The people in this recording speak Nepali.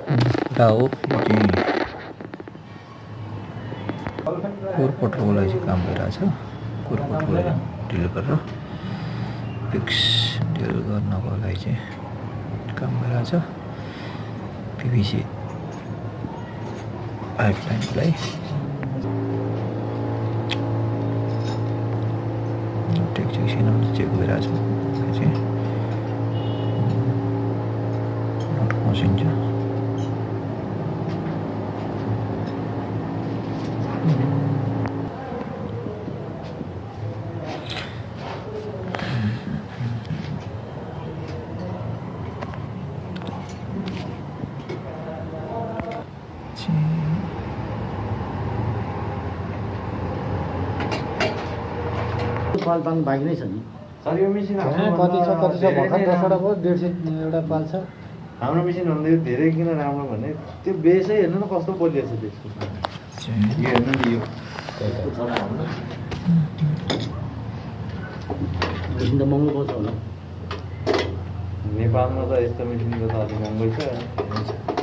कुरा हो यो चाहिँ कोर पट्रोलाई चाहिँ काम भइरहेछ। कोर पट्रोलाई डिल गरेर फिक्स डिल गर्नको लागि चाहिँ काम भइरहेछ। पिभिसी पाइपलाइनलाई टेक्निसियनहरू चेक भइरहेछ। यो चाहिँ नट खसिन्छ। पाल पाल्नु बाँकी नै छ नि सर यो मिसिन कति छ भर्खर 10वटा भयो 150 एउटा पाल छ। हाम्रो मिसिन भन्दा यो धेरै किन राम्रो भने त्यो बेसै हेर्नु न कस्तो बोलिएको छ त्यसको। यो हेर्नु नि यो मेसिन त महँगो पर्छ होला। नेपालमा त यस्तो मिसिनको त अलिक महँगै छ।